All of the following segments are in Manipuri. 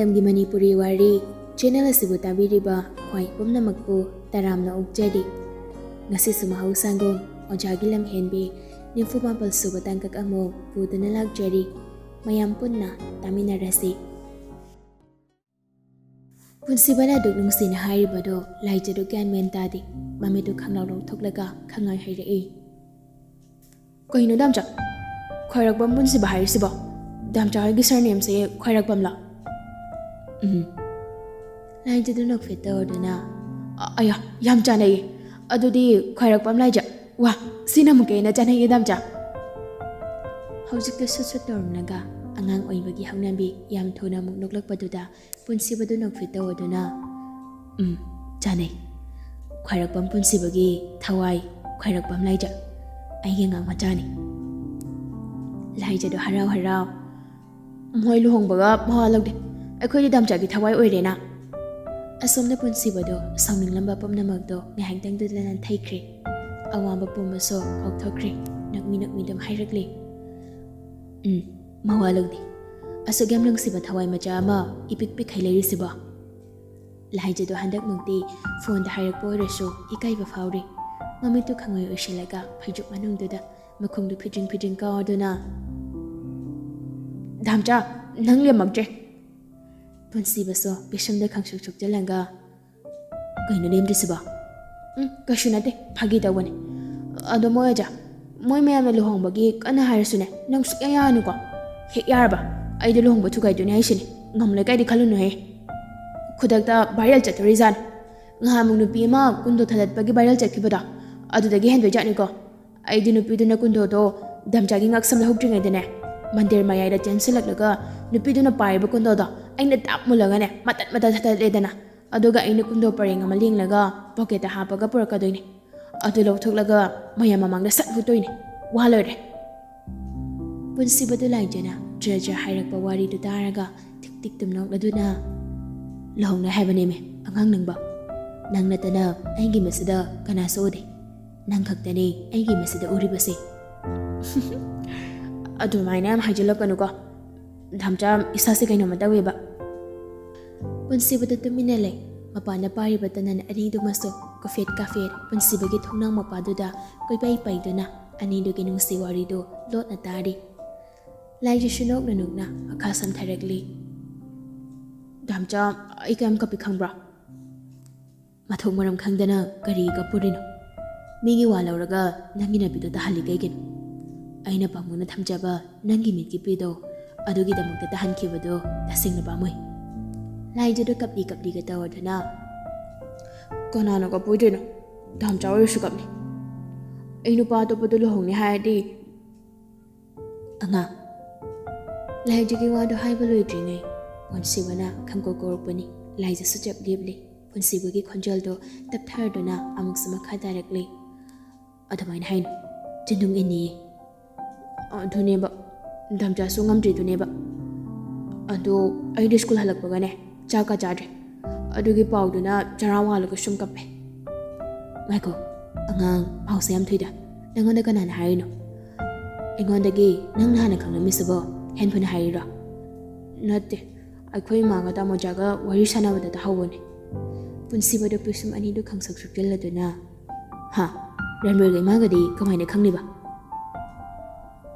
ꯃꯇꯝꯒꯤ ꯃꯅꯤꯄꯨꯔꯤ ꯋꯥꯔꯤ ꯆꯦꯅꯦꯜ ꯑꯁꯤꯕꯨ ꯇꯥꯕꯤꯔꯤꯕ ꯈ꯭ꯋꯥꯏ ꯄꯨꯝꯅꯃꯛꯄꯨ ꯇꯔꯥꯝꯅ ꯑꯣꯛꯆꯔꯤ. ꯉꯁꯤꯁꯨ ꯃꯍꯧꯁꯥꯒꯨꯝ ꯑꯣꯖꯥꯒꯤ ꯂꯝꯍꯦꯟꯕꯤ 94 ꯁꯨꯕ ꯇꯥꯡꯀꯛ ꯑꯃꯨꯛ ꯄꯨꯗꯨꯅ ꯂꯥꯛꯆꯔꯤ. ꯃꯌꯥꯝ ꯄꯨꯟꯅ ꯇꯥꯃꯤꯟꯅꯔꯁꯤ. ꯄꯨꯟꯁꯤꯕꯅ ꯑꯗꯨꯛ ꯅꯨꯡꯁꯤꯅ ꯍꯥꯏꯔꯤꯕꯗꯣ ꯂꯥꯏꯖꯗꯨ ꯒ꯭ꯌꯥꯟ ꯃꯦꯟ ꯇꯥꯗꯦ. ꯃꯃꯤꯠꯇꯨ ꯈꯪꯂꯥꯎ ꯂꯧꯊꯣꯛꯂꯒ ꯈꯪꯉꯥꯏ ꯍꯩꯔꯛꯏ. ꯀꯩꯅꯣ ꯗꯥꯝꯆꯥ? ꯈ꯭ꯋꯥꯏꯔꯥꯛꯄꯝ ꯄꯨꯟꯁꯤꯕ ꯍꯥꯏꯔꯤꯁꯤꯕꯣ? ꯗꯥꯝꯆꯥ ꯍꯣꯏꯒꯤ ꯁꯔꯅꯦꯝꯁꯦ ꯈ꯭ꯋꯥꯏꯔꯥꯛꯄꯝꯂꯥ? ꯂꯥꯏꯖꯗꯨ ꯅꯣꯛꯐꯦꯠ ꯇꯧꯗꯨꯅ ꯑꯌꯥ, ꯌꯥꯝ ꯆꯥꯅꯩꯌꯦ. ꯑꯗꯨꯗꯤ ꯈ꯭ꯋꯥꯏꯔꯥꯛꯄꯝ ꯂꯥꯏꯖ. ꯋꯥ, ꯁꯤꯅ ꯑꯃꯨꯛꯀ ꯍꯦꯟꯅ ꯆꯥꯅꯩꯌꯦ ꯗꯥꯝꯆꯥ. ꯍꯧꯖꯤꯛꯇ ꯁꯨꯠ ꯇꯧꯔꯝꯂꯒ ꯑꯉꯥꯡ ꯑꯣꯏꯕꯒꯤ ꯍꯧꯅꯕꯤ ꯌꯥꯝ ꯊꯨꯅ ꯑꯃꯨꯛ ꯅꯣꯛꯂꯛꯄꯗꯨꯗ ꯄꯨꯟꯁꯤꯕꯗꯨ ꯅꯣꯛꯐꯦꯠ ꯇꯧꯗꯨꯅ ꯆꯥꯅꯩ. ꯈ꯭ꯋꯥꯏꯔꯥꯛꯄꯝ ꯄꯨꯟꯁꯤꯕꯒꯤ ꯊꯋꯥꯏ ꯈ꯭ꯋꯥꯏꯔꯥꯛꯄꯝ ꯂꯥꯏꯖ. ꯑꯩꯒꯤ ꯑꯉꯥꯡ ꯃꯆꯥꯅꯤ. ꯂꯥꯏꯖꯗꯨ ꯍꯔꯥꯎ ꯍꯔꯥꯎ ꯃꯣꯏ ꯂꯨꯍꯣꯡꯕꯒ ꯃꯋꯥ ꯂꯧꯗꯦ. ꯑꯩꯈꯣꯏꯗꯤ ꯗꯥꯝꯆꯥꯒꯤ ꯊꯋꯥꯏ ꯑꯣꯏꯔꯦꯅ. ꯑꯁꯣꯝꯗ ꯄꯨꯟꯁꯤꯕꯗꯣ ꯁꯥꯎꯅꯤꯡꯂꯝꯕ ꯄꯨꯝꯅꯃꯛꯇꯣ ꯉꯥꯏꯍꯥꯛꯇꯪꯗꯨꯗ ꯅꯟꯊꯩꯈ꯭ꯔꯦ. ꯑꯋꯥꯕ ꯄꯨꯝꯕꯁꯨ ꯀꯥꯎꯊꯣꯛꯈ꯭ꯔꯦ. ꯅꯛꯃꯤ ꯑꯗꯨꯝ ꯍꯥꯏꯔꯛꯂꯤ. ꯃꯋꯥ ꯂꯧꯗꯦ. ꯑꯁꯨꯛ ꯌꯥꯝ ꯅꯨꯡꯁꯤꯕ ꯊꯋꯥꯏ ꯃꯆꯥ ꯑꯃ ꯏꯄꯤꯛ ꯄꯤꯛꯈꯩ ꯂꯩꯔꯤꯁꯤꯕꯣ. ꯂꯥꯏꯖꯗꯣ ꯍꯟꯗꯛꯃꯛꯇꯤ ꯐꯣꯟꯗ ꯍꯥꯏꯔꯛꯄ ꯑꯣꯏꯔꯁꯨ ꯏꯀꯥꯏꯕ ꯐꯥꯎꯔꯤ. ꯃꯃꯤꯠꯇꯨ ꯈꯪꯉꯣꯏ ꯑꯣꯏꯁꯤꯜꯂꯒ ꯐꯩꯖꯨꯞ ꯃꯅꯨꯡꯗꯨꯗ ꯃꯈꯣꯡꯗꯨ ꯐꯤꯗ꯭ꯔꯤꯡ ꯀꯥꯎꯗꯨꯅ ꯗꯥꯝꯆꯥ, ꯅꯪ ꯂꯦꯝꯃꯛꯇ꯭ꯔꯦ. ꯄꯨꯟꯁꯤꯕꯁꯨ ꯄꯤꯁꯨꯝꯗ ꯈꯪꯁꯨꯛ ꯁꯨꯛꯆꯜꯂꯒ ꯀꯩꯅꯣ ꯂꯦꯝꯗ꯭ꯔꯤꯁꯤꯕꯣ? ꯀꯩꯁꯨ ꯅꯠꯇꯦ, ꯐꯥꯒꯤ ꯇꯧꯕꯅꯦ. ꯑꯗꯣ ꯃꯣꯏ ꯑꯣꯖꯥ, ꯃꯣꯏ ꯃꯌꯥꯝꯅ ꯂꯨꯍꯣꯡꯕꯒꯤ ꯀꯟꯅ ꯍꯥꯏꯔꯁꯨꯅꯦ, ꯅꯪ ꯁꯨꯛꯌꯥ ꯌꯥꯔꯅꯨꯀꯣ. ꯍꯦꯛ ꯌꯥꯔꯕ ꯑꯩꯗꯤ ꯂꯨꯍꯣꯡꯕ ꯊꯨꯒꯥꯏꯗꯣꯏꯅꯦ ꯍꯥꯏꯁꯤꯅꯦ. ꯉꯝꯂꯣꯏ ꯀꯥꯏꯗꯤ ꯈꯜꯂꯨꯅꯨꯍꯦ. ꯈꯨꯗꯛꯇ ꯚꯥꯏꯔꯦꯜ ꯆꯠꯇꯣꯔꯤꯖꯥꯠꯅꯤ. ꯉꯍꯥꯟꯃꯨꯛ ꯅꯨꯄꯤ ꯑꯃ ꯀꯨꯟꯗꯣ ꯊꯥꯗꯠꯄꯒꯤ ꯚꯥꯏꯔꯦꯜ ꯆꯠꯈꯤꯕꯗꯣ, ꯑꯗꯨꯗꯒꯤ ꯍꯦꯟꯗꯣꯏꯖꯥꯠꯅꯤꯀꯣ. ꯑꯩꯗꯤ ꯅꯨꯄꯤꯗꯨꯅ ꯀꯨꯟꯗꯣꯗꯣ ꯗꯥꯝꯆꯥꯒꯤ ꯉꯛꯁꯝ ꯂꯧꯍꯧꯗ꯭ꯔꯤꯉꯩꯗꯅꯦ, ꯃꯟꯗꯤꯔ ꯃꯌꯥꯏꯗ ꯆꯦꯟꯁꯤꯜꯂꯛꯂꯒ ꯅꯨꯄꯤꯗꯨꯅ ꯄꯥꯏꯔꯤꯕ ꯀꯨꯟꯗꯣꯗꯣ ꯑꯩꯅ ꯗꯥꯞ ꯃꯨꯜꯂꯒꯅꯦ ꯃꯇꯠ ꯊꯥꯗꯠꯂꯦꯗꯅ. ꯑꯗꯨꯒ ꯑꯩꯅ ꯀꯨꯟꯗꯣ ꯄꯔꯦꯡ ꯑꯃ ꯂꯦꯡꯂꯒ ꯄꯣꯀꯦꯠꯇ ꯍꯥꯞꯄꯒ ꯄꯨꯔꯛꯀꯗꯣꯏꯅꯦ. ꯑꯗꯨ ꯂꯧꯊꯣꯛꯂꯒ ꯃꯌꯥꯝ ꯃꯃꯥꯡꯗ ꯁꯠ ꯍꯨꯠꯇꯣꯏꯅꯦ. ꯋꯥ ꯂꯣꯏꯔꯦ. ꯄꯨꯟꯁꯤꯕꯗꯨ ꯂꯥꯏꯖꯅ ꯖ꯭ꯔ ꯍꯥꯏꯔꯛꯄ ꯋꯥꯔꯤꯗꯨ ꯇꯥꯔꯒ ꯊꯤꯛ ꯇꯨꯝ ꯅꯣꯛꯂꯗꯨꯅ ꯂꯨꯍꯣꯡꯅ ꯍꯥꯏꯕꯅꯦꯃꯦ ꯑꯉꯥꯡ ꯅꯪꯕ. ꯅꯪ ꯅꯠꯇꯅ ꯑꯩꯒꯤ ꯃꯁꯤꯗ ꯀꯅꯥꯁꯨ ꯎꯗꯦ. ꯅꯪ ꯈꯛꯇꯅꯤ ꯑꯩꯒꯤ ꯃꯁꯤꯗ ꯎꯔꯤꯕꯁꯦ. ꯑꯗꯨꯃꯥꯏꯅ ꯌꯥꯝ ꯍꯥꯏꯖꯤꯜꯂꯛꯀꯅꯨꯀꯣ. ꯗꯥꯝꯆꯥ, ꯏꯁꯥꯁꯦ ꯀꯩꯅꯣꯝꯃ ꯇꯧꯋꯦꯕ. ꯄꯨꯟꯁꯤꯕꯗꯨ ꯇꯨꯃꯤꯟꯅ ꯂꯩ. ꯃꯄꯥꯟꯗ ꯄꯥꯏꯔꯤꯕ ꯇꯅꯟ ꯑꯅꯤꯗꯨꯃꯁꯨ ꯀꯐꯦꯠ ꯄꯨꯟꯁꯤꯕꯒꯤ ꯊꯣꯡꯅꯥꯡ ꯃꯄꯥꯗꯨꯗ ꯀꯣꯏꯄꯩ ꯄꯩꯗꯨꯅ ꯑꯅꯤꯗꯨꯒꯤ ꯅꯨꯡꯁꯤ ꯋꯥꯔꯤꯗꯨ ꯂꯣꯠꯅ ꯇꯥꯔꯤ. ꯂꯥꯏꯖꯁꯨ ꯅꯣꯛꯅ ꯃꯈꯥ ꯁꯝꯊꯔꯛꯂꯤ. ꯗꯥꯝꯆꯥ, ꯑꯩ ꯀꯌꯥꯝ ꯀꯞꯄꯤ ꯈꯪꯕ꯭ꯔꯥ? ꯃꯊꯣꯡ ꯃꯔꯝ ꯈꯪꯗꯅ ꯀꯔꯤ ꯀꯞꯄꯨꯔꯤꯅꯣ? ꯃꯤꯒꯤ ꯋꯥ ꯂꯧꯔꯒ ꯅꯪꯒꯤ ꯅꯨꯄꯤꯗꯣ ꯇꯥꯍꯜꯂꯤ ꯀꯩꯒꯤꯅꯣ? ꯑꯩꯅ ꯄꯥꯝꯃꯨꯅ ꯊꯝꯖꯕ ꯅꯪꯒꯤ ꯃꯤꯠꯀꯤ ꯄꯤꯗꯣ ꯑꯗꯨꯒꯤꯗꯃꯛꯇ ꯇꯥꯍꯟꯈꯤꯕꯗꯣ ꯇꯁꯦꯡꯅ ꯄꯥꯝꯃꯨꯏ. ꯂꯥꯏꯖꯗꯨ ꯀꯞꯂꯤꯒ ꯇꯧꯗꯨꯅ ꯀꯅꯥꯅ ꯀꯞꯄꯣꯏꯗꯣꯏꯅꯣ? ꯗꯥꯝꯆꯥ ꯑꯣꯏꯔꯁꯨ ꯀꯞꯅꯤ. ꯑꯩ ꯅꯨꯄꯥ ꯑꯇꯣꯞꯄꯗꯣ ꯂꯨꯍꯣꯡꯅꯤ ꯍꯥꯏꯔꯗꯤ. ꯑꯉꯥꯡ. ꯂꯥꯏꯖꯒꯤ ꯋꯥꯗꯨ ꯍꯥꯏꯕ ꯂꯣꯏꯗ꯭ꯔꯤꯉꯩ ꯄꯨꯟꯁꯤꯕꯅ ꯈꯪꯀꯧ ꯀꯧꯔꯛꯄꯅꯤ. ꯂꯥꯏꯖꯁꯨ ꯆꯞ ꯂꯦꯞꯂꯤ. ꯄꯨꯟꯁꯤꯕꯒꯤ ꯈꯣꯟꯖꯦꯜꯗꯣ ꯇꯞꯊꯔꯗꯨꯅ ꯑꯃꯨꯛꯁꯨ ꯃꯈꯥ ꯇꯥꯔꯛꯂꯤ. ꯑꯗꯨꯃꯥꯏꯅ ꯍꯥꯏꯅꯨ, ꯆꯤꯟꯗꯨꯝ ꯏꯟꯅꯤꯌꯦ. ꯑꯗꯨꯅꯦꯕ, ꯗꯥꯝꯆꯥꯁꯨ ꯉꯝꯗ꯭ꯔꯤꯗꯨꯅꯦꯕ. ꯑꯗꯣ ꯑꯩꯗꯤ ꯁ꯭ꯀꯨꯜ ꯍꯜꯂꯛꯄꯒꯅꯦ ꯆꯥꯛꯀ ꯆꯥꯗ꯭ꯔꯦ. ꯑꯗꯨꯒꯤ ꯄꯥꯎꯗꯨꯅ ꯆꯔꯥ ꯋꯥꯜꯂꯒ ꯁꯨꯝ ꯀꯞꯄꯦ. ꯉꯥꯏꯈꯣ ꯑꯉꯥꯡ, ꯄꯥꯎꯁꯦ ꯌꯥꯝ ꯊꯨꯏꯗ. ꯅꯪꯉꯣꯟꯗ ꯀꯅꯥꯅ ꯍꯥꯏꯔꯤꯅꯣ? ꯑꯩꯉꯣꯟꯗꯒꯤ ꯅꯪꯅ ꯍꯥꯟꯅ ꯈꯪꯂꯝꯃꯤꯁꯤꯕꯣ ꯍꯦꯟꯐꯨꯅ ꯍꯥꯏꯔꯤꯔꯣ? ꯅꯠꯇꯦ, ꯑꯩꯈꯣꯏ ꯏꯃꯥꯒ ꯇꯥꯃꯣꯖꯥꯒ ꯋꯥꯔꯤ ꯁꯥꯟꯅꯕꯗ ꯇꯥꯍꯧꯕꯅꯦ. ꯄꯨꯟꯁꯤꯕꯗꯨ ꯄꯤꯁꯨꯝ ꯑꯅꯤꯗꯨ ꯈꯪꯁꯛ ꯁꯨꯛꯆꯤꯜꯂꯗꯨꯅ ꯔꯟꯕꯤꯔꯒ ꯏꯃꯥꯒꯗꯤ ꯀꯃꯥꯏꯅ ꯈꯪꯂꯤꯕ?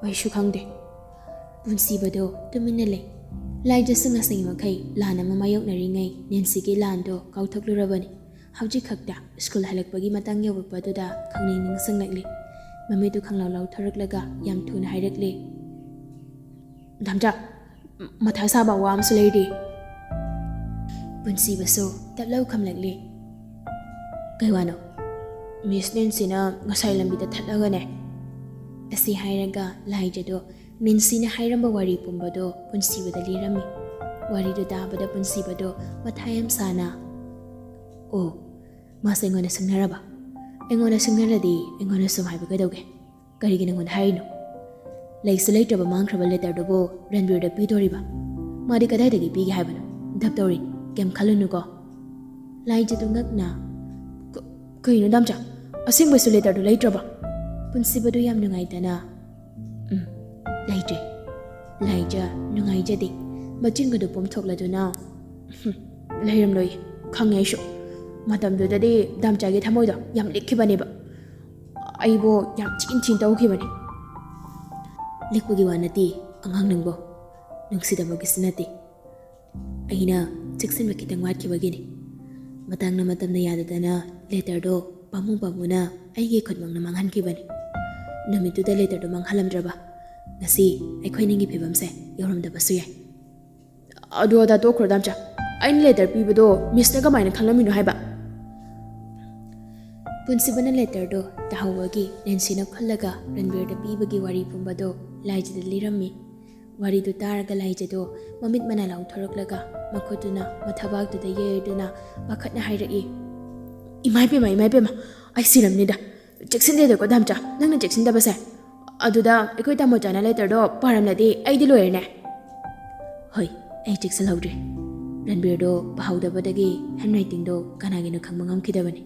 ꯑꯩꯁꯨ ꯈꯪꯗꯦ. ꯄꯨꯟꯁꯤꯕꯗꯣ ꯇꯨꯃꯤꯟꯅ ꯂꯩ. ꯂꯥꯏꯖꯁꯨ ꯉꯁꯤ ꯃꯈꯩ ꯂꯥꯟ ꯑꯃ ꯃꯥꯌꯣꯛꯅꯔꯤꯉꯩ ꯅꯦꯟꯁꯤꯒꯤ ꯂꯥꯟꯗꯣ ꯀꯥꯎꯊꯣꯛꯂꯨꯔꯕꯅꯤ. ꯍꯧꯖꯤꯛ ꯈꯛꯇ ꯁ꯭ꯀꯨꯜ ꯍꯜꯂꯛꯄꯒꯤ ꯃꯇꯥꯡ ꯌꯧꯔꯛꯄꯗꯨꯗ ꯅꯤꯡꯁꯤꯡꯂꯛꯂꯤ. ꯃꯃꯤꯠꯇꯨ ꯈꯪꯂꯥꯎ ꯂꯥꯎꯊꯣꯔꯛꯂꯒ ꯌꯥꯝ ꯊꯨꯅ ꯍꯥꯏꯔꯛꯂꯤ. ꯗꯥꯝꯆꯥ, ꯃꯊꯥ ꯁꯥꯕ ꯋꯥ ꯑꯃꯁꯨ ꯂꯩꯔꯤ. ꯄꯨꯟꯁꯤꯕꯁꯨ ꯇꯞꯂꯥꯎ ꯈꯝꯂꯛꯂꯤ. ꯀꯩ ꯋꯥꯅꯣ? ꯃꯤꯁ ꯅꯦꯟꯁꯤꯅ ꯉꯁꯥꯏ ꯂꯝꯕꯤꯗ ꯊꯠꯂꯒꯅꯦ. ꯑꯁꯤ ꯍꯥꯏꯔꯒ ꯂꯥꯏꯖꯗꯣ ꯅꯦꯟꯁꯤꯅ ꯍꯥꯏꯔꯝꯕ ꯋꯥꯔꯤ ꯄꯨꯝꯕꯗꯣ ꯄꯨꯟꯁꯤꯕꯗ ꯂꯤꯔꯝꯃꯤ. ꯋꯥꯔꯤꯗꯨ ꯇꯥꯕꯗ ꯄꯨꯟꯁꯤꯕꯗꯣ ꯃꯊꯥ ꯌꯥꯝ ꯁꯥꯅ, ꯑꯣ, ꯃꯥꯁꯦ ꯑꯩꯉꯣꯟꯗ ꯁꯤꯡꯅꯔꯕ? ꯑꯩꯉꯣꯟꯗ ꯁꯤꯡꯅꯔꯗꯤ ꯑꯩꯉꯣꯟꯗ ꯁꯨꯝ ꯍꯥꯏꯕ ꯀꯩꯗꯧꯒꯦ? ꯀꯔꯤꯒꯤ ꯅꯉꯣꯟꯗ ꯍꯥꯏꯔꯤꯅꯣ? ꯂꯩꯁꯨ ꯂꯩꯇ꯭ꯔꯕ ꯃꯥꯡꯈ꯭ꯔꯕ ꯂꯦꯇꯔꯗꯨꯕꯨ ꯔꯟꯕꯤꯔꯗ ꯄꯤꯗꯣꯔꯤꯕ? ꯃꯥꯗꯤ ꯀꯗꯥꯏꯗꯒꯤ ꯄꯤꯒꯦ ꯍꯥꯏꯕꯅꯣ? ꯙꯞ ꯇꯧꯔꯤꯅꯤ, ꯀꯩꯝ ꯈꯜꯂꯨꯅꯨꯀꯣ. ꯂꯥꯏꯖꯗꯨ ꯉꯛꯅ ꯀꯩꯅꯣ ꯗꯥꯝꯆꯥ, ꯑꯁꯦꯡꯕꯩꯁꯨ ꯂꯦꯇꯔꯗꯨ ꯂꯩꯇ꯭ꯔꯕ? ꯄꯨꯟꯁꯤꯕꯗꯨ ꯌꯥꯝ ꯅꯨꯡꯉꯥꯏꯇꯅ ꯂꯩꯇ꯭ꯔꯦ. ꯂꯥꯏꯖ ꯅꯨꯡꯉꯥꯏꯖꯗꯦ. ꯃꯆꯤꯟꯒꯗꯨ ꯄꯣꯝꯊꯣꯛꯂꯗꯨꯅ ꯂꯩꯔꯝꯂꯣꯏ ꯈꯪꯉꯦ ꯑꯩꯁꯨ ꯃꯇꯝꯗꯨꯗꯗꯤ ꯗꯥꯝꯆꯥꯒꯤ ꯊꯃꯣꯏꯗꯣ ꯌꯥꯝ ꯂꯤꯛꯈꯤꯕꯅꯦꯕ ꯑꯩꯕꯨ ꯌꯥꯝ ꯆꯤꯟ ꯇꯧꯈꯤꯕꯅꯤ ꯂꯤꯛꯄꯒꯤ ꯋꯥ ꯅꯠꯇꯦ ꯑꯉꯥꯡ ꯅꯪꯕꯣ ꯅꯨꯡꯁꯤꯗꯕꯒꯤꯁꯨ ꯅꯠꯇꯦ ꯑꯩꯅ ꯆꯦꯛꯁꯤꯟꯕ ꯈꯤꯇꯪ ꯋꯥꯠꯈꯤꯕꯒꯤꯅꯤ ꯃꯇꯝꯅ ꯌꯥꯗꯗꯅ ꯂꯦꯇꯔꯗꯣ ꯄꯥꯝꯃꯨꯅ ꯑꯩꯒꯤ ꯈꯨꯠꯃꯛꯅ ꯃꯥꯡꯍꯟꯈꯤꯕꯅꯤ ꯅꯨꯃꯤꯠꯇꯨꯗ ꯂꯦꯇꯔꯗꯣ ꯃꯥꯡꯍꯜꯂꯝꯗ꯭ꯔꯕ ꯉꯁꯤ ꯑꯩꯈꯣꯏ ꯅꯤꯡꯒꯤ ꯐꯤꯕꯝꯁꯦ ꯌꯧꯔꯝꯗꯕꯁꯨ ꯌꯥꯏ ꯑꯗꯨ ꯑꯗꯥ ꯇꯣꯛꯈ꯭ꯔꯣ ꯗꯥꯝꯆꯥ ꯑꯩꯅ ꯂꯦꯇꯔ ꯄꯤꯕꯗꯣ ꯃꯤꯁꯅ ꯀꯃꯥꯏꯅ ꯈꯪꯂꯝꯃꯤꯅꯣ ꯍꯥꯏꯕ ꯄꯨꯟꯁꯤꯕꯅ ꯂꯦꯇꯔꯗꯣ ꯇꯥꯍꯧꯕꯒꯤ ꯅꯦꯟꯁꯤꯅ ꯈꯜꯂꯒ ꯔꯟꯕꯤꯔꯗ ꯄꯤꯕꯒꯤ ꯋꯥꯔꯤ ꯄꯨꯝꯕꯗꯣ ꯂꯥꯏꯖꯗ ꯂꯤꯔꯝꯃꯤ ꯋꯥꯔꯤꯗꯨ ꯇꯥꯔꯒ ꯂꯥꯏꯖꯗꯣ ꯃꯃꯤꯠ ꯃꯅꯥ ꯂꯥꯎꯊꯣꯔꯛꯂꯒ ꯃꯈꯨꯠꯇꯨꯅ ꯃꯊꯕꯥꯛꯇꯨꯗ ꯌꯩꯔꯗꯨꯅ ꯄꯥꯈꯠꯅ ꯍꯥꯏꯔꯛꯏ ꯏꯃꯥꯏ ꯄꯦꯝꯃ ꯑꯩ ꯁꯤꯔꯝꯅꯤꯗ ꯆꯦꯛꯁꯤꯟꯗꯦꯗꯀꯣ ꯗꯥꯝꯆꯥ ꯅꯪꯅ ꯆꯦꯛꯁꯤꯟꯗꯕꯁꯦ ꯑꯗꯨꯗ ꯑꯩꯈꯣꯏ ꯇꯥꯃꯣꯆꯥꯅ ꯂꯦꯇꯔꯗꯣ ꯄꯥꯔꯝꯂꯗꯤ ꯑꯩꯗꯤ ꯂꯣꯏꯔꯦꯅꯦ ꯍꯣꯏ ꯑꯩ ꯆꯦꯛꯁꯤꯜꯍꯧꯗ꯭ꯔꯦ ꯔꯟꯕꯤꯔꯗꯣ ꯄꯥꯍꯧꯗꯕꯗꯒꯤ ꯍꯦꯟꯔꯥꯏꯇꯤꯡꯗꯣ ꯀꯅꯥꯒꯤꯅꯣ ꯈꯪꯕ ꯉꯝꯈꯤꯗꯕꯅꯤ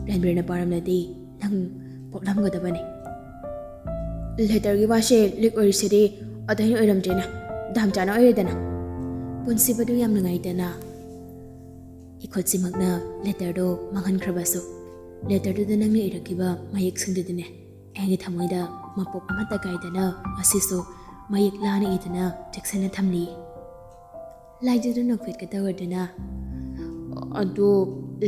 ꯔꯟꯕꯤꯔꯅ ꯄꯥꯔꯝꯂꯗꯤ ꯅꯪ ꯄꯣꯛꯂꯝꯒꯗꯕꯅꯤ ꯂꯦꯇꯔꯒꯤ ꯋꯥꯁꯦ ꯂꯤꯛ ꯑꯣꯏꯔꯤꯁꯤꯗꯤ ꯑꯇꯩ ꯑꯣꯏꯔꯝꯗ꯭ꯔꯦꯅꯦ ꯗꯥꯝꯆꯥꯅ ꯑꯣꯏꯔꯦꯗꯅ ꯄꯨꯟꯁꯤꯕꯗꯨ ꯌꯥꯝ ꯅꯨꯡꯉꯥꯏꯇꯅ ꯏꯈꯨꯠꯁꯤꯃꯛꯅ ꯂꯦꯇꯔꯗꯣ ꯃꯥꯡꯍꯟꯈ꯭ꯔꯕꯁꯨ ꯂꯦꯇꯔꯗꯨꯗ ꯅꯪꯅ ꯏꯔꯛꯈꯤꯕ ꯃꯌꯦꯛꯁꯤꯡꯗꯨꯗꯨꯅꯦ ꯑꯩꯒꯤ ꯊꯃꯣꯏꯗ ꯃꯄꯣꯛ ꯑꯃꯠꯇ ꯀꯥꯏꯗꯅ ꯉꯁꯤꯁꯨ ꯃꯌꯦꯛ ꯂꯥꯅ ꯏꯗꯨꯅ ꯆꯦꯛꯁꯤꯟꯅ ꯊꯝꯂꯤ ꯂꯥꯏꯖꯗꯨ ꯅꯣꯛꯐꯦꯠꯀ ꯇꯧꯔꯗꯨꯅ ꯑꯗꯨ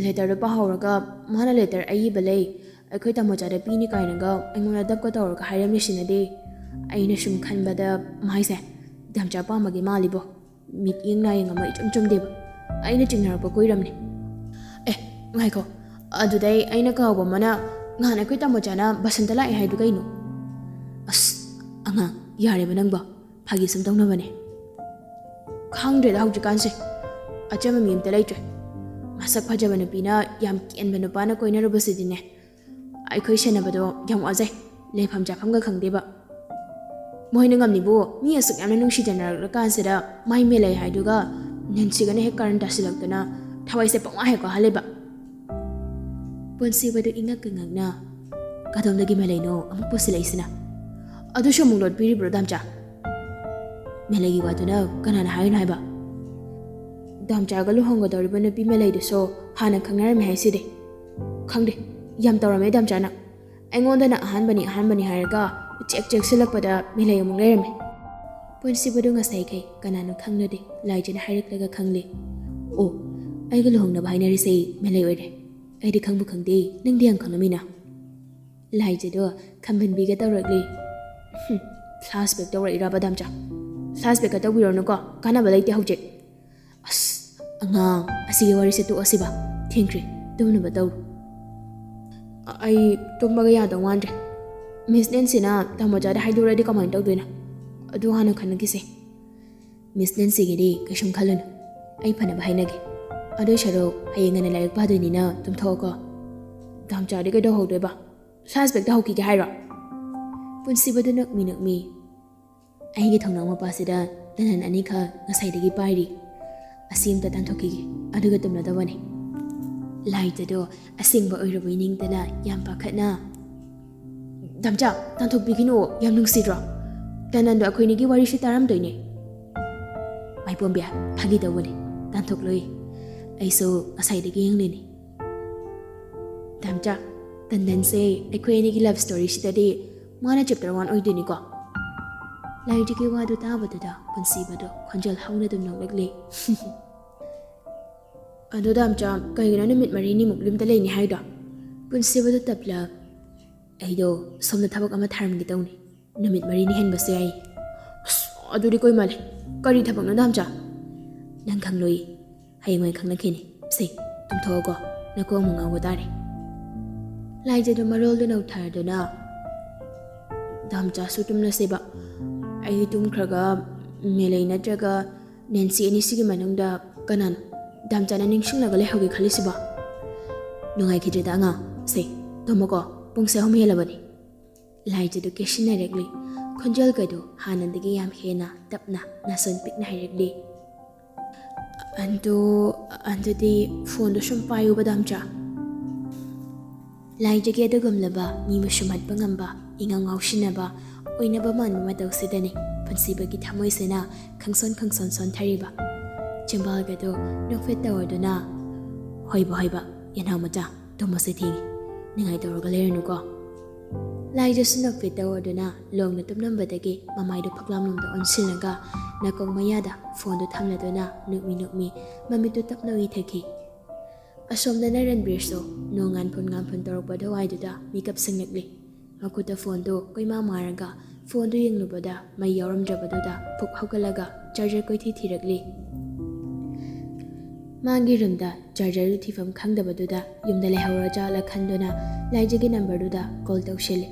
ꯂꯦꯇꯔꯗꯣ ꯄꯥꯍꯧꯔꯒ ꯃꯥꯅ ꯂꯦꯇꯔ ꯑꯏꯕ ꯂꯩ ꯑꯩꯈꯣꯏ ꯇꯥꯃꯣꯆꯥꯗ ꯄꯤꯅꯤ ꯀꯥꯏꯅꯒ ꯑꯩꯉꯣꯟꯗ ꯗꯞꯀ ꯇꯧꯔꯒ ꯍꯥꯏꯔꯝꯃꯤꯁꯤꯅꯗꯤ ꯑꯩꯅ ꯁꯨꯝ ꯈꯟꯕꯗ ꯃꯥꯏꯁꯦ ꯗꯥꯝꯆꯥ ꯄꯥꯝꯕꯒꯤ ꯃꯥꯜꯂꯤꯕꯣ ꯃꯤꯠꯌꯦꯡ ꯅꯥꯌꯦꯡ ꯑꯃ ꯏꯆꯨꯝ ꯆꯨꯝꯗꯦꯕ ꯑꯩꯅ ꯆꯤꯡꯅꯔꯛꯄ ꯀꯨꯏꯔꯝꯅꯤ ꯉꯥꯏꯈꯣ ꯑꯗꯨꯗꯩ ꯑꯩꯅ ꯀꯥꯎꯕ ꯑꯃꯅ ꯅꯍꯥꯟ ꯑꯩꯈꯣꯏ ꯇꯥꯃꯣꯆꯥꯅ ꯕꯁꯟꯇ ꯂꯥꯛꯑꯦ ꯍꯥꯏꯗꯨ ꯀꯩꯅꯣ ꯑꯁ ꯑꯉꯥꯡ ꯌꯥꯔꯦꯕ ꯅꯪꯕꯣ ꯐꯥꯒꯤ ꯁꯨꯝ ꯇꯧꯅꯕꯅꯦ ꯈꯪꯗ꯭ꯔꯦꯗ ꯍꯧꯖꯤꯛꯀꯥꯟꯁꯦ ꯑꯆꯝꯕ ꯃꯤ ꯑꯝꯇ ꯂꯩꯇ꯭ꯔꯦ ꯃꯁꯛ ꯐꯖꯕ ꯅꯨꯄꯤꯅ ꯌꯥꯝ ꯀꯦꯟꯕ ꯅꯨꯄꯥꯅ ꯀꯣꯏꯅꯔꯨꯕꯁꯤꯗꯤꯅꯦ ꯑꯩꯈꯣꯏ ꯁꯦꯟꯅꯕꯗꯣ ꯌꯥꯝ ꯋꯥꯖꯩ ꯂꯩꯐꯝ ꯆꯥꯐꯝꯒ ꯈꯪꯗꯦꯕ ꯃꯣꯏꯅ ꯉꯝꯅꯤꯕꯨ ꯃꯤ ꯑꯁꯨꯛ ꯌꯥꯝꯅ ꯅꯨꯡꯁꯤꯖꯅꯔꯛꯂꯀꯥꯟꯁꯤꯗ ꯃꯥꯏ ꯃꯦꯂꯩ ꯍꯥꯏꯗꯨꯒ ꯅꯦꯟꯁꯤꯒꯅ ꯍꯦꯛ ꯀꯔꯟ ꯇꯥꯁꯤꯜꯂꯛꯇꯅ ꯊꯋꯥꯏꯁꯦ ꯄꯪꯋꯥ ꯍꯦꯛ ꯋꯥꯍꯜꯂꯦꯕ ꯄꯨꯟꯁꯤꯕꯗꯨ ꯏꯉꯛꯀ ꯉꯛꯅ ꯀꯗꯣꯝꯗꯒꯤ ꯃꯦꯂꯩꯅꯣ ꯑꯃꯨꯛ ꯄꯨꯁꯤꯜꯂꯛꯏꯁꯤꯅ ꯑꯗꯨꯁꯨ ꯑꯃꯨꯛ ꯂꯣꯠꯄꯤꯔꯤꯕ꯭ꯔꯣ ꯗꯥꯝꯆꯥ ꯃꯦꯂꯩꯒꯤ ꯋꯥꯗꯨꯅ ꯀꯅꯥꯅ ꯍꯥꯏꯔꯤꯅꯣ ꯍꯥꯏꯕ ꯗꯥꯝꯆꯥꯒ ꯂꯨꯍꯣꯡꯒꯗꯧꯔꯤꯕ ꯅꯨꯄꯤ ꯃꯦꯂꯩꯗꯨꯁꯨ ꯍꯥꯟꯅ ꯈꯪꯅꯔꯝꯃꯦ ꯍꯥꯏꯁꯤꯗꯤ ꯈꯪꯗꯦ ꯌꯥꯝ ꯇꯧꯔꯝꯃꯦ ꯗꯥꯝꯆꯥꯅ ꯑꯩꯉꯣꯟꯗꯅ ꯑꯍꯥꯟꯕꯅꯤ ꯍꯥꯏꯔꯒ ꯆꯦꯛꯁꯤꯜꯂꯛꯄꯗ ꯃꯦꯂꯩ ꯑꯃꯨꯛ ꯂꯩꯔꯝꯃꯦ ꯄꯨꯟꯁꯤꯕꯗꯨ ꯉꯁꯥꯏꯈꯩ ꯀꯅꯥꯅꯣ ꯈꯪꯅꯗꯦ ꯂꯥꯏꯖꯅ ꯍꯥꯏꯔꯛꯂꯒ ꯈꯪꯂꯦ ꯑꯣ ꯑꯩꯒ ꯂꯨꯍꯣꯡꯅꯕ ꯍꯥꯏꯅꯔꯤꯁꯦ ꯃꯦꯂꯩ ꯑꯣꯏꯔꯦ ꯑꯩꯗꯤ ꯈꯪꯕꯨ ꯈꯪꯗꯦ ꯅꯪꯗꯤ ꯌꯥꯝ ꯈꯪꯂꯝꯃꯤꯅ ꯂꯥꯏꯖꯗꯣ ꯈꯝꯕꯟꯕꯤꯒ ꯇꯧꯔꯛꯂꯤ ꯐ꯭ꯂꯥꯁꯕꯦꯛ ꯇꯧꯔꯛꯏꯔꯕ ꯗꯥꯝꯆꯥ ꯐ꯭ꯂꯥꯁꯕꯦꯛꯀ ꯇꯧꯕꯤꯔꯣꯅꯨꯀꯣ ꯀꯥꯟꯅꯕ ꯂꯩꯇꯦ ꯍꯧꯖꯤꯛ ꯑꯁ ꯑꯉꯥꯡ ꯑꯁꯤꯒꯤ ꯋꯥꯔꯤꯁꯦ ꯇꯣꯛꯑꯁꯤꯕ ꯊꯦꯡꯈ꯭ꯔꯦ ꯇꯨꯝꯅꯕ ꯇꯧꯔꯨ ꯑꯩ ꯇꯨꯝꯕꯒ ꯌꯥꯗꯧ ꯃꯥꯟꯗ꯭ꯔꯦ ꯃꯤꯁ ꯅꯦꯟꯁꯤꯅ ꯇꯥꯃꯣꯆꯥꯗ ꯍꯥꯏꯗꯣꯔꯛꯑꯗꯤ ꯀꯃꯥꯏꯅ ꯇꯧꯗꯣꯏꯅꯣ ꯑꯗꯨ ꯍꯥꯟꯅ ꯈꯟꯅꯈꯤꯁꯦ ꯃꯤꯁ ꯅꯦꯟꯁꯤꯒꯤꯗꯤ ꯀꯩꯁꯨꯝ ꯈꯜꯂꯨꯅꯨ ꯑꯩ ꯐꯅꯕ ꯍꯥꯏꯅꯒꯦ ꯑꯗꯨꯏ ꯁꯔꯨꯛ ꯍꯌꯦꯡ ꯉꯟꯅ ꯂꯥꯏꯔꯤꯛ ꯄꯥꯗꯣꯏꯅꯤꯅ ꯇꯨꯝꯊꯣꯛꯑꯣꯀꯣ ꯗꯥꯝꯆꯥꯗꯤ ꯀꯩꯗꯧꯍꯧꯗꯣꯏꯕ ꯐ꯭ꯂꯥꯁꯕꯦꯛ ꯇꯧꯍꯧꯈꯤꯒꯦ ꯍꯥꯏꯔꯣ ꯄꯨꯟꯁꯤꯕꯗꯨ ꯅꯛꯃꯤ ꯑꯩꯒꯤ ꯊꯣꯡꯅꯥꯎ ꯃꯄꯥꯁꯤꯗ ꯇꯅꯟ ꯑꯅꯤꯈꯛ ꯉꯁꯥꯏꯗꯒꯤ ꯄꯥꯏꯔꯤ ꯑꯁꯤ ꯑꯝꯇ ꯇꯥꯟꯊꯣꯛꯈꯤꯒꯦ ꯑꯗꯨꯒ ꯇꯨꯝꯂꯗꯕꯅꯤ ꯂꯥꯏꯖꯗꯣ ꯑꯁꯦꯡꯕ ꯑꯣꯏꯔꯕꯣꯏ ꯅꯤꯡꯗꯅ ꯌꯥꯝ ꯄꯥꯈꯠꯅ ꯗꯥꯝꯆꯥ ꯇꯥꯟꯊꯣꯛꯄꯤꯈꯤꯅꯨ ꯌꯥꯝ ꯅꯨꯡꯁꯤꯗ꯭ꯔꯣ ꯇꯅꯟꯗꯣ ꯑꯩꯈꯣꯏꯅꯤꯒꯤ ꯋꯥꯔꯤꯁꯨ ꯇꯥꯔꯝꯗꯣꯏꯅꯦ ꯃꯥꯏꯄꯣꯝꯕꯤ ꯐꯥꯒꯤ ꯇꯧꯕꯅꯤ ꯇꯥꯟꯊꯣꯛꯂꯣꯏ ꯑꯩꯁꯨ ꯉꯁꯥꯏꯗꯒꯤ ꯌꯦꯡꯂꯤꯅꯤ ꯗꯥꯝꯆꯥ ꯇꯟꯗꯟꯁꯦ ꯑꯩꯈꯣꯏ ꯑꯅꯤꯒꯤ ꯂꯞ ꯁ꯭ꯇꯣꯔꯤꯁꯤꯗꯗꯤ ꯃꯥꯅ ꯆꯦꯞꯇꯔ 1 ꯑꯣꯏꯗꯣꯏꯅꯤꯀꯣ ꯂꯥꯏꯖꯒꯤ ꯋꯥꯗꯨ ꯇꯥꯕꯗꯨꯗ ꯄꯨꯟꯁꯤꯕꯗꯣ ꯈꯣꯟꯖꯦꯜ ꯍꯧꯅ ꯑꯗꯨꯝ ꯅꯣꯛꯂꯛꯂꯤ ꯑꯗꯨ ꯗꯥꯝꯆꯥ ꯀꯩꯒꯤꯅꯣ ꯅꯨꯃꯤꯠ 4ꯅꯤꯃꯨꯛ ꯌꯨꯝꯗ ꯂꯩꯅꯤ ꯍꯥꯏꯗꯣ ꯄꯨꯟꯁꯤꯕꯗꯨ ꯇꯞꯂꯞ ꯑꯩꯗꯣ ꯁꯣꯝꯗ ꯊꯕꯛ ꯑꯃ ꯊꯥꯔꯝꯒꯦ ꯇꯧꯅꯤ ꯅꯨꯃꯤꯠ 4ꯅꯤ ꯍꯦꯟꯕꯁꯨ ꯌꯥꯏ ꯑꯁ ꯑꯗꯨꯗꯤ ꯀꯣꯏꯃꯜꯂꯦ ꯀꯔꯤ ꯊꯕꯛꯅꯣ ꯗꯥꯝꯆꯥ ꯅꯪ ꯈꯪꯂꯣꯏ ꯍꯌꯦꯡꯋꯥꯏ ꯈꯪꯂꯛꯈꯤꯅꯤ ꯁꯤ ꯇꯨꯝꯊꯣꯛꯑꯣꯀꯣ ꯅꯀꯣꯛ ꯑꯃꯨꯛ ꯉꯥꯎꯕ ꯇꯥꯔꯦ ꯂꯥꯏꯖꯗꯣ ꯃꯔꯣꯜꯗꯨ ꯅꯧꯊꯔꯗꯨꯅ ꯗꯥꯝꯆꯥꯁꯨ ꯇꯨꯝꯂꯁꯦꯕ ꯑꯩ ꯇꯨꯝꯈ꯭ꯔꯒ ꯃꯦꯂꯩ ꯅꯠꯇ꯭ꯔꯒ ꯅꯦꯟꯁꯤ ꯑꯅꯤꯁꯤꯒꯤ ꯃꯅꯨꯡꯗ ꯀꯅꯥꯅꯣ ꯗꯥꯝꯆꯥꯅ ꯅꯤꯡꯁꯤꯡꯂꯒ ꯂꯩꯍꯧꯒꯦ ꯈꯜꯂꯤꯁꯤꯕꯣ ꯅꯨꯡꯉꯥꯏꯈꯤꯗ꯭ꯔꯦꯗ ꯑꯉꯥꯡ ꯁꯦ ꯇꯨꯝꯃꯣꯀꯣ ꯄꯨꯡꯁꯦ 3 ꯍꯦꯜꯂꯕꯅꯤ ꯂꯥꯏꯖꯗꯨ ꯀꯦꯁꯤꯟꯅꯔꯛꯂꯤ ꯈꯣꯟꯖꯦꯜꯒꯗꯨ ꯍꯥꯟꯅꯗꯒꯤ ꯌꯥꯝ ꯍꯦꯟꯅ ꯇꯞꯅ ꯅꯥꯁꯣꯟ ꯄꯤꯛꯅ ꯍꯥꯏꯔꯛꯂꯤ ꯑꯗꯨꯗꯤ ꯐꯣꯟꯗꯣ ꯁꯨꯝ ꯄꯥꯏꯌꯨꯕ ꯗꯥꯝꯆꯥ ꯂꯥꯏꯖꯒꯤ ꯑꯗꯨꯒꯨꯝꯂꯕ ꯃꯤꯕꯨ ꯁꯨꯝꯍꯠꯄ ꯉꯝꯕ ꯏꯉꯥꯎ ꯉꯥꯎꯁꯤꯟꯅꯕ ꯑꯣꯏꯅꯕ ꯃꯥꯟꯕ ꯃꯇꯧꯁꯤꯗꯅꯤ ꯄꯨꯟꯁꯤꯕꯒꯤ ꯊꯃꯣꯏꯁꯤꯅ ꯈꯪꯁꯣꯟ ꯁꯣꯟꯊꯔꯤꯕ Chimbalgado nokfit tawarduna hoiba yanhaw macha tomase thingi ningai tawraga lerenuko Laija nokfit tawarduna longna tumnambadagi mamaidu phaklamlumda onsilaga nakong mayada phone do thamladuna nukmi mamitu tapna wi thaki Asomda na Ranbir so nongan phun torokbada waiduda mikap singnakli makuta phone do koima maraga phone do yenglubada mai yawramdrabaduda phuk hawgalaga charger koithi thirakli Mangi rumda charger thifam khangdabaduda yumda lehawra jala khanduna laijagi number duda call tawshili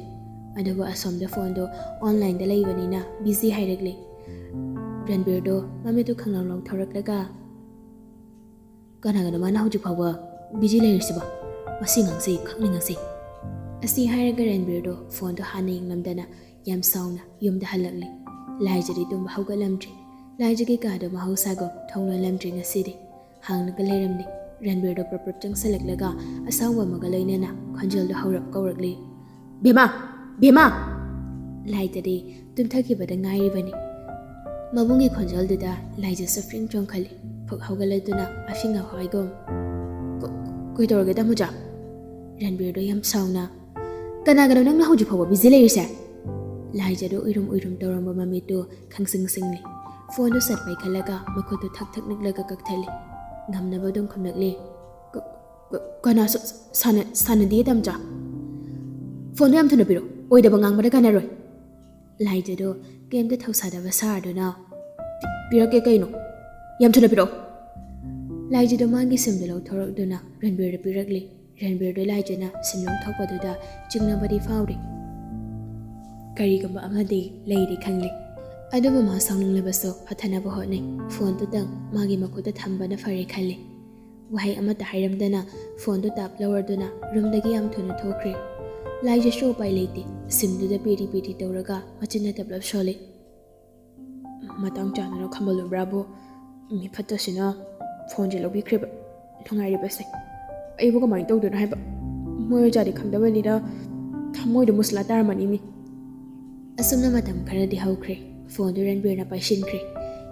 adugo asomda phone do online da leibanina busy hairagli Ranbir do mamitu khanglang thoraklaga Kana mana hujik phawa busy leirsiba masi ngangsi khangni Asi hairaga Ranbir do phone do haning namdana yam sauna yumda halakli laijari tumba hawgalamdri laijagi ka do mahausago thongna lamdri ngasidi hangnaga leiramni Ranbir do proper changsalaklega asawba magaloinena khonjal do hawrap kawrakli Bema laitari tumthakibada ngairibani Mabungi khonjal duda laija suffering chongkhali phuk hawgaladuna afinga hoigom Koi torge damuja Ranbir do yam sauna Kana nang na hujik phawa busy leirse Laija do uirum toramba mamitu khangsing-singli phone do sat pai khalaga makhoto thak niklaga kakthali ngamnaba dum khamnakli kana sana di damja phone yam thuna piro oidaba ngangbada kana roi Laija do game da thausa da basar do na pirake kaino yam thuna piro Laija do mangi sim do thorok do na Ranbir da pirakli Ranbir do Laija na simlong thokpa do da jingnabadi fauri Karigamba amadi leiri khangli adubu ma saunglabso hathanaba hotnai phone to tang magi makuta thambana fare khalli wahai amata hairamdana phone to tap lower duna room dagi am thuna thokre Laija show pai lete simdu da peri tawraga machina tablap shole matang chana no khambalo bravo mi phatasina phone je lobi khriba thongai ribase aibu ka mai tawduna haiba moy jari khangdaba nira thamoi do musla tarmani mi Asumna matam kharadi hawkre phone do Ranbir na paishinkre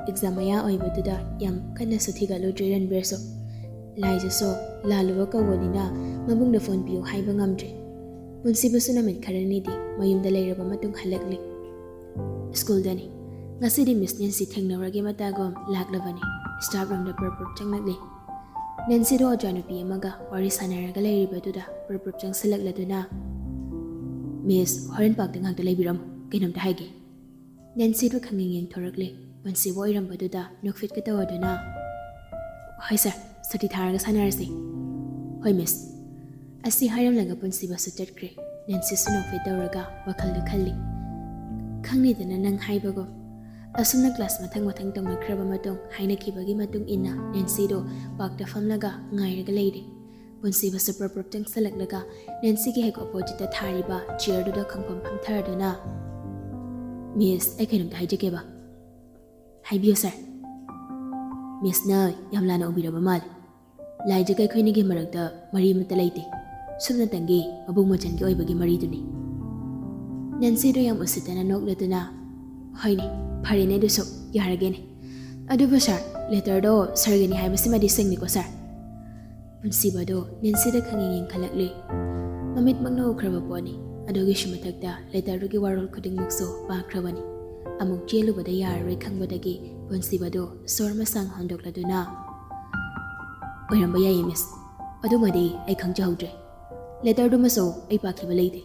exam ya oibaduda yam kana suthiga lo Ranbir so Laija so laluwa kawonina mabungda phone piu haiba ngamdre Munsibasuna mit kharani di mayumda leiraba matung halakli School dani ngasidi Miss Nancy thengnawragi matagom laklabani staff room da purpur changnakli Nancy do janupi amaga wari sanaraga leiribaduda purpur changsalakladuna Miss Horen Park dingak da leibiram Kinam ta haige Nancy do khanging thorakle Mansi boiram baduda nokfit ka tawaduna Hai sir sati tharaga sanarasi Hoi miss Asi hairam laga punsi basu chatkre Nancy su nokfit tawraga wakal da khalli Khangni dana nang haibago Asumna class mathang tongna khraba matong haina khibagi matung inna Nancy do park da famlaga ngairaga leiri Punsi basu proper changsalaklega Nancy ki hek opposite ta thariba chair do da khangpam phamtharaduna Miss, I can't hide ba. Hi, Bio, sir. Miss na yamlana ubira bamal. Laija kay Queen Gimaragda, Marie Matalite. Sumna tangi, mabung machan ki bagi mariduni. Nancy do yam usita na noglatuna. Hoyni, parine do so, yaragene. Aduba, sir, later do, sargani hai masimadi sing ni ko, sir. Punsiba do, Nancy da kangingin kalakli. Mamit magna ukraba po ni. Adogi shumatagda letarrugi warol kuding mukso bakrabani amuk jelu bada yaroi khangbadagi ponsi bado sorma sang hondokladuna oiramba yai miss adumadi ai khangjahudre letar du maso ai pakhiba leide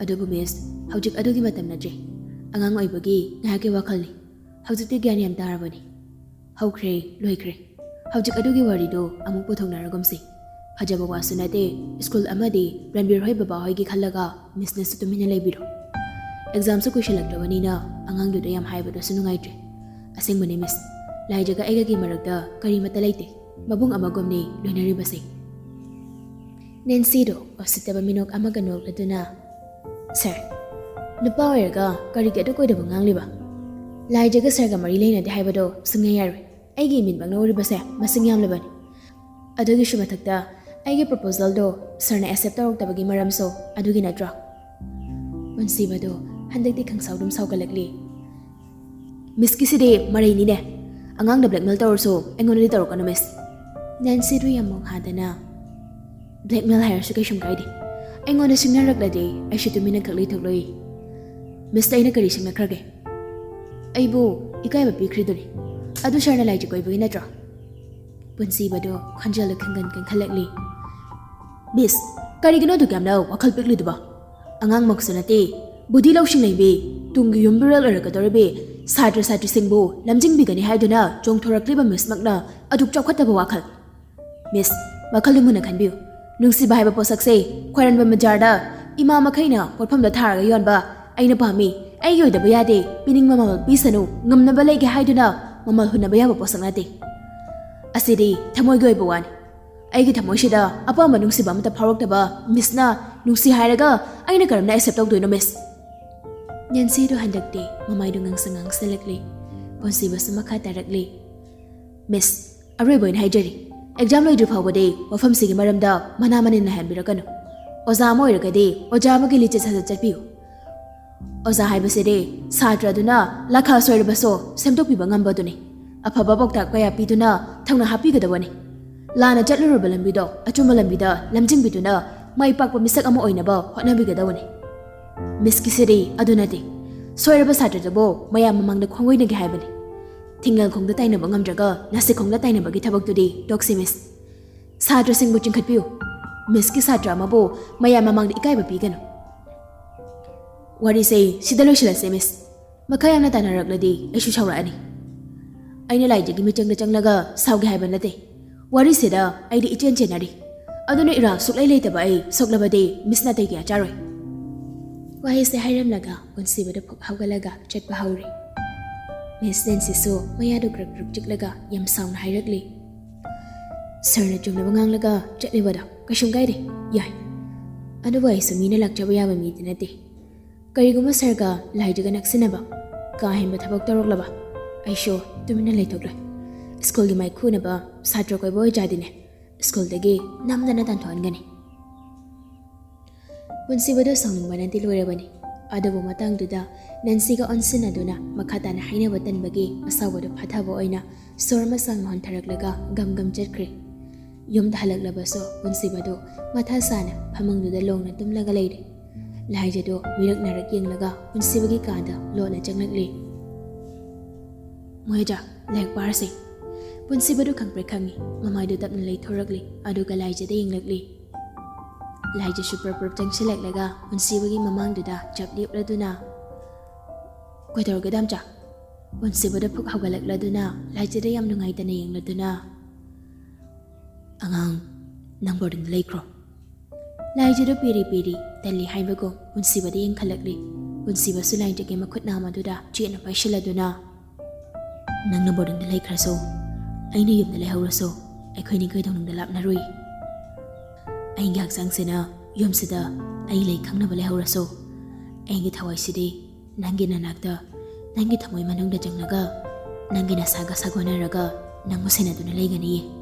adubu miss haujik adugi matam nadre angang oibagi ngahake wakhalni haujikti gyani am tarabani haukre loikre haujik adugi wari do amuk puthongnaragomsi Hajaba wasunate school amadi Ranbir hoi baba hoi gi khallaga business to mina leibiro exam su question lagdawani na angang du yam haiba do sunungai tre aseng bane miss Laija ga ega gi maragda kari mata leite mabung amagomni loinari base Nancy do ositaba minok amaga nok laduna sir nupa oirga kari ga do koi da bangang liba Laija ga sir ga mari leina de haiba do sungai yar ai gi min bang no ri base masing yam lebani adogi shumathakta Aige proposal do sarna accept tawroktabagi maram so adugi nadra Mansiba do handakti khangsaudum saugalakli Miss kiside marai ni ne ꯑꯉꯥꯡꯗ ꯕ꯭ꯂꯦꯛꯃꯦꯜ ꯇꯧꯔꯁꯨ ꯑꯩꯉꯣꯟꯗꯗꯤ ꯇꯧꯔꯛꯀꯅꯨ ꯃꯤꯁ ꯅꯦꯟꯁꯤꯗꯨ ꯌꯥꯝꯃꯣꯛ ꯍꯥꯗꯅ ꯕ꯭ꯂꯦꯛꯃꯦꯜ ꯍꯥꯏꯔꯁꯨ ꯀꯩꯁꯨꯝ ꯀꯥꯏꯗꯦ ꯑꯩꯉꯣꯟꯗ ꯁꯤꯡꯅꯔꯛꯂꯗꯤ ꯑꯩꯁꯨ ꯇꯨꯃꯤꯟꯅ ꯈꯛ ꯂꯩꯊꯣꯛꯂꯣꯏ ꯃꯤꯁꯇ ꯑꯩꯅ ꯀꯔꯤ ꯁꯤꯡꯅꯈ꯭ꯔꯒꯦ ꯑꯩꯕꯨ ꯏꯀꯥꯏꯕ ꯄꯤꯈ꯭ꯔꯤꯗꯨꯅꯤ ꯑꯗꯨ ꯁꯥꯔꯅ ꯂꯥꯏꯖ ꯀꯣꯏꯕꯒꯤ ꯅꯠꯇ꯭ꯔꯣ ꯄꯨꯟꯁꯤꯕꯗꯣ ꯈꯣꯟꯖꯦꯜꯗ ꯀꯟꯈꯠꯂꯛꯂꯤ ꯃꯤꯁ ꯀꯔꯤꯒꯤꯅꯣ ꯑꯗꯨꯛ ꯌꯥꯝꯅ ꯋꯥꯈꯜ ꯄꯤꯛꯂꯤꯗꯨꯕ ꯑꯉꯥꯡꯃꯛꯁꯨ ꯅꯠꯇꯦ ꯕꯨꯙꯤ ꯂꯧꯁꯤꯡ ꯂꯩꯕꯤ ꯇꯨꯡꯒꯤ ꯌꯨꯝꯕꯤꯔꯦꯜ ꯑꯣꯏꯔꯛꯀꯗꯧꯔꯤꯕꯤ ꯁꯥꯇ꯭ꯔ ꯁꯥꯇ꯭ꯔꯤꯁꯤꯡꯕꯨ ꯂꯝꯖꯤꯡꯕꯤꯒꯅꯤ ꯍꯥꯏꯗꯨꯅ ꯆꯣꯡꯊꯣꯔꯛꯂꯤꯕ ꯃꯤꯁꯃꯛꯅ ꯑꯗꯨꯛ ꯆꯥꯎꯈꯠꯇꯕ ꯋꯥꯈꯜ ꯃꯤꯁ ꯋꯥꯈꯜꯗꯨ ꯃꯨꯟꯅ ꯈꯟꯕꯤꯌꯨ ꯅꯨꯡꯁꯤꯕ ꯍꯥꯏꯕ ꯄꯣꯠꯁꯛꯁꯦ ꯈ꯭ꯋꯥꯏꯔꯟꯕ ꯕꯖꯥꯔꯗ ꯏꯃꯥ ꯃꯈꯩꯅ ꯄꯣꯠꯐꯝꯗ ꯊꯥꯔꯒ ꯌꯣꯟꯕ ꯑꯩꯅ ꯄꯥꯝꯃꯤ ꯑꯩꯒꯤ ꯑꯣꯏꯗꯕ ꯌꯥꯗꯦ ꯄꯤꯅꯤꯡꯕ ꯃꯃꯜ ꯄꯤꯁꯅꯨ ꯉꯝꯅꯕ ꯂꯩꯒꯦ ꯍꯥꯏꯗꯨꯅ ꯃꯃꯜ ꯍꯨꯟꯅꯕ ꯌꯥꯕ ꯄꯣꯠꯁꯛ ꯅꯠꯇꯦ ꯑꯁꯤꯗꯤ ꯊꯃꯣꯏꯒꯤ ꯑꯣꯏꯕ ꯋꯥꯅꯤ ꯑꯩꯒꯤ ꯊꯃꯣꯏꯁꯤꯗ ꯑꯄꯥꯝꯕ ꯅꯨꯡꯁꯤꯕ ꯑꯃꯠꯇ ꯐꯥꯎꯔꯛꯇꯕ ꯃꯤꯁꯅ ꯅꯨꯡꯁꯤ ꯍꯥꯏꯔꯒ ꯑꯩꯅ ꯀꯔꯝꯅ ꯑꯦꯛꯁꯦꯞ ꯇꯧꯗꯣꯏꯅꯣ ꯃꯤꯁ ꯅꯦꯟꯁꯤꯗꯨ ꯍꯟꯗꯛꯇꯤ ꯃꯃꯥꯏꯗꯨ ꯉꯥꯡꯁꯜꯂꯛꯂꯤ ꯄꯨꯟꯁꯤꯕꯁꯨ ꯃꯈꯥ ꯇꯥꯔꯛꯂꯤ ꯃꯤꯁ ꯑꯔꯣꯏꯕ ꯑꯣꯏꯅ ꯍꯥꯏꯖꯔꯤ ꯑꯦꯛꯖꯥꯝ ꯂꯣꯏꯗ꯭ꯔꯤ ꯐꯥꯎꯕꯗꯤ ꯋꯥꯐꯝꯁꯤꯒꯤ ꯃꯔꯝꯗ ꯃꯅꯥ ꯃꯅꯤꯟ ꯅꯥꯏꯍꯟꯕꯤꯔꯛꯀꯅꯨ ꯑꯣꯖꯥ ꯑꯃ ꯑꯣꯏꯔꯒꯗꯤ ꯑꯣꯖꯥ ꯑꯃꯒꯤ ꯂꯤꯆꯠ ꯁꯥꯖꯠ ꯆꯠꯄꯤꯌꯨ ꯑꯣꯖꯥ ꯍꯥꯏꯕꯁꯤꯗꯤ ꯁꯥꯇ꯭ꯔ ꯑꯗꯨꯅ ꯂꯥꯈꯥ ꯁꯣꯏꯔꯕꯁꯨ ꯁꯦꯝꯗꯣꯛꯄꯤꯕ ꯉꯝꯕꯗꯨꯅꯤ ꯑꯐꯕ ꯄꯥꯎꯇꯥꯛ ꯀꯌꯥ ꯄꯤꯗꯨꯅ ꯊꯧꯅꯥ ꯍꯥꯞꯄꯤꯒꯗꯕꯅꯤ ꯂꯥꯟꯅ ꯆꯠꯂꯨꯔꯕ ꯂꯝꯕꯤꯗꯣ ꯑꯆꯨꯝꯕ ꯂꯝꯕꯤꯗ ꯂꯝꯖꯤꯡꯕꯤꯗꯨꯅ ꯃꯥꯏ ꯄꯥꯛꯄ ꯃꯤꯁꯛ ꯑꯃ ꯑꯣꯏꯅꯕ ꯍꯣꯠꯅꯕꯤꯒꯗꯕꯅꯤ ꯃꯤꯁꯀꯤꯁꯤꯗꯤ ꯑꯗꯨ ꯅꯠꯇꯦ ꯁꯣꯏꯔꯕ ꯁꯥꯇ꯭ꯔꯗꯨꯕꯨ ꯃꯌꯥꯝ ꯃꯃꯥꯡꯗ ꯈꯣꯡꯒꯣꯏꯅꯒꯦ ꯍꯥꯏꯕꯅꯤ ꯊꯤꯡꯒꯜ ꯈꯣꯡꯗ ꯇꯥꯏꯅꯕ ꯉꯝꯗ꯭ꯔꯒ ꯅꯥꯁꯤꯈꯣꯡꯗ ꯇꯥꯏꯅꯕꯒꯤ ꯊꯕꯛꯇꯨꯗꯤ ꯇꯣꯛꯁꯤ ꯃꯤꯁ ꯁꯥꯇ꯭ꯔꯁꯤꯡꯕꯨ ꯆꯤꯡꯈꯠꯄꯤꯌꯨ ꯃꯤꯁꯀꯤ ꯁꯥꯇ꯭ꯔ ꯑꯃꯕꯨ ꯃꯌꯥꯝ ꯃꯃꯥꯡꯗ ꯏꯀꯥꯏꯕ ꯄꯤꯒꯅꯨ ꯋꯥꯔꯤꯁꯦ ꯁꯤꯗ ꯂꯣꯏꯁꯤꯜꯂꯁꯦ ꯃꯤꯁ ꯃꯈꯥ ꯌꯥꯝꯅ ꯇꯥꯟꯅꯔꯛꯂꯗꯤ ꯑꯩꯁꯨ ꯁꯥꯎꯔꯛꯑꯅꯤ ꯑꯩꯅ ꯂꯥꯏꯖꯒꯤ ꯃꯤꯆꯪꯗ ꯆꯪꯂꯒ ꯁꯥꯎꯒꯦ ꯍꯥꯏꯕ ꯅꯠꯇꯦ ꯋꯥꯔꯤꯁꯤꯗ ꯑꯩꯗꯤ ꯏꯆꯦꯟ ꯆꯦꯟꯅꯔꯤ ꯑꯗꯨꯅ ꯏꯔꯥ ꯁꯨꯛꯂꯩ ꯂꯩꯇꯕ ꯑꯩ ꯁꯣꯛꯂꯕꯗꯤ ꯃꯤꯁ ꯅꯥꯇꯩ ꯀꯌꯥ ꯆꯥꯔꯣꯏ ꯋꯥꯍꯩꯁꯦ ꯍꯥꯏꯔꯝꯂꯒ ꯄꯨꯟꯁꯤꯕꯗ ꯐꯨꯛ ꯍꯧꯒꯠꯂꯒ ꯆꯠꯄ ꯍꯧꯔꯤ ꯃꯤꯁ ꯅꯦꯟꯁꯤꯁꯨ ꯃꯌꯥꯗꯨ ꯀ꯭ꯔꯛ ꯀ꯭ꯔꯛ ꯆꯤꯛꯂꯒ ꯌꯥꯝ ꯁꯥꯎꯅ ꯍꯥꯏꯔꯛꯂꯤ ꯁꯔꯅ ꯆꯨꯝꯅꯕ ꯉꯥꯡꯂꯒ ꯆꯠꯂꯤꯕꯗꯣ ꯀꯩꯁꯨꯝ ꯀꯥꯏꯗꯦ ꯌꯥꯏ ꯑꯗꯨꯕꯨ ꯑꯩꯁꯨ ꯃꯤꯅ ꯂꯥꯛꯆꯕ ꯌꯥꯕ ꯃꯤꯗꯤ ꯅꯠꯇꯦ ꯀꯔꯤꯒꯨꯝꯕ ꯁꯔꯒ ꯂꯥꯏꯖꯒ ꯅꯛꯁꯤꯟꯅꯕ ꯀꯥ ꯍꯦꯟꯕ ꯊꯕꯛ ꯇꯧꯔꯛꯂꯕ ꯑꯩꯁꯨ ꯇꯨꯃꯤꯟꯅ ꯂꯩꯊꯣꯛꯂꯣꯏ ꯁ꯭ꯀꯨꯜꯒꯤ ꯃꯥꯏꯈꯨꯅꯕ ꯁꯥꯇ꯭ꯔ ꯀꯣꯏꯕ ꯑꯣꯏꯖꯥꯗꯤꯅꯦ ꯁ꯭ꯀꯨꯜꯗꯒꯤ ꯅꯝꯗꯅ ꯇꯥꯟꯊꯣꯛꯍꯟꯒꯅꯤ ꯄꯨꯟꯁꯤꯕꯗꯨ ꯁꯥꯎꯅꯤꯡꯕꯅꯗꯤ ꯂꯣꯏꯔꯕꯅꯤ ꯑꯗꯨꯕꯨ ꯃꯇꯥꯡꯗꯨꯗ ꯅꯦꯟꯁꯤꯒ ꯑꯣꯟꯁꯤꯟꯅꯗꯨꯅ ꯃꯈꯥ ꯇꯥꯅ ꯍꯥꯏꯅꯕ ꯇꯟꯕꯒꯤ ꯑꯁꯥꯎꯕꯗꯨ ꯐꯥꯊꯕ ꯑꯣꯏꯅ ꯁꯣꯔ ꯃꯁꯥꯡ ꯍꯣꯟꯊꯔꯛꯂꯒ ꯒꯝ ꯒꯝ ꯆꯠꯈ꯭ꯔꯦ ꯌꯨꯝꯗ ꯍꯜꯂꯛꯂꯕꯁꯨ ꯄꯨꯟꯁꯤꯕꯗꯨ ꯃꯊꯥ ꯁꯥꯅ ꯐꯃꯨꯡꯗꯨꯗ ꯂꯣꯡꯅ ꯇꯨꯝꯂꯒ ꯂꯩꯔꯦ ꯂꯥꯏꯖꯗꯨ ꯃꯤꯔꯛ ꯌꯦꯡꯂꯒ ꯄꯨꯟꯁꯤꯕꯒꯤ ꯀꯥꯗ ꯂꯣꯠꯅ ꯆꯪꯂꯛꯂꯤ ꯃꯣꯏꯖꯥ ꯂꯥꯏꯔꯤꯛ ꯄꯥꯔꯁꯤ ꯄꯨꯟꯁꯤꯕꯗꯨ ꯈꯪꯄ꯭ꯔꯦꯛ ꯈꯪꯉꯤ ꯃꯃꯥꯏꯗꯨ ꯇꯞꯅ ꯂꯩꯊꯣꯔꯛꯂꯤ ꯑꯗꯨꯒ ꯂꯥꯏꯖꯗ ꯌꯦꯡꯂꯛꯂꯤ ꯂꯥꯏꯖꯁꯨ ꯄ꯭ꯔꯞ ꯆꯪꯁꯤꯜꯂꯛꯂꯒ ꯄꯨꯟꯁꯤꯕꯒꯤ ꯃꯃꯥꯡꯗꯨꯗ ꯆꯞ ꯂꯦꯞꯂꯗꯨꯅ ꯀꯩꯗꯧꯔꯒꯦ ꯗꯥꯝꯆꯥ ꯄꯨꯟꯁꯤꯕꯗ ꯐꯨꯛ ꯍꯧꯒꯠꯂꯛꯂꯗꯨꯅ ꯂꯥꯏꯖꯗ ꯌꯥꯝ ꯅꯨꯡꯉꯥꯏꯇꯅ ꯌꯦꯡꯂꯗꯨꯅ ꯑꯉꯥꯡ ꯅꯪ ꯕꯣꯔꯗꯤꯡꯗ ꯂꯩꯈ꯭ꯔꯣ ꯂꯥꯏꯖꯗꯨ ꯄꯤꯔꯤ ꯇꯜꯂꯤ ꯍꯥꯏꯕꯒꯨꯝ ꯄꯨꯟꯁꯤꯕꯗ ꯌꯦꯡꯈꯠꯂꯛꯂꯤ ꯄꯨꯟꯁꯤꯕꯁꯨ ꯂꯥꯏꯖꯒꯤ ꯃꯈꯨꯠ ꯅꯥꯝꯃꯗꯨꯗ ꯆꯦꯠꯅ ꯄꯥꯏꯁꯤꯜꯂꯗꯨꯅ ꯅꯪꯅ ꯕꯣꯔꯗꯤꯡꯗ ꯂꯩꯈ꯭ꯔꯁꯨ ꯑꯩꯅ ꯌꯨꯝꯗ ꯂꯩꯍꯧꯔꯁꯨ ꯑꯩꯈꯣꯏꯅꯤ ꯀꯩꯗꯧꯅꯨꯡꯗ ꯂꯥꯞꯅꯔꯨꯏ ꯑꯩꯒꯤ ꯍꯛꯆꯥꯡꯁꯤꯅ ꯌꯨꯝꯁꯤꯗ ꯑꯩ ꯂꯩ ꯈꯪꯅꯕ ꯂꯩꯍꯧꯔꯁꯨ ꯑꯩꯒꯤ ꯊꯋꯥꯏꯁꯤꯗꯤ ꯅꯪꯒꯤ ꯅꯅꯥꯛꯇ ꯅꯪꯒꯤ ꯊꯃꯣꯏ ꯃꯅꯨꯡꯗ ꯆꯪꯂꯒ ꯅꯪꯒꯤ ꯅꯁꯥꯒ ꯁꯥꯒꯣꯟꯅꯔꯒ ꯅꯪꯕꯨ ꯁꯦꯟꯅꯗꯨꯅ ꯂꯩꯒꯅꯤꯌꯦ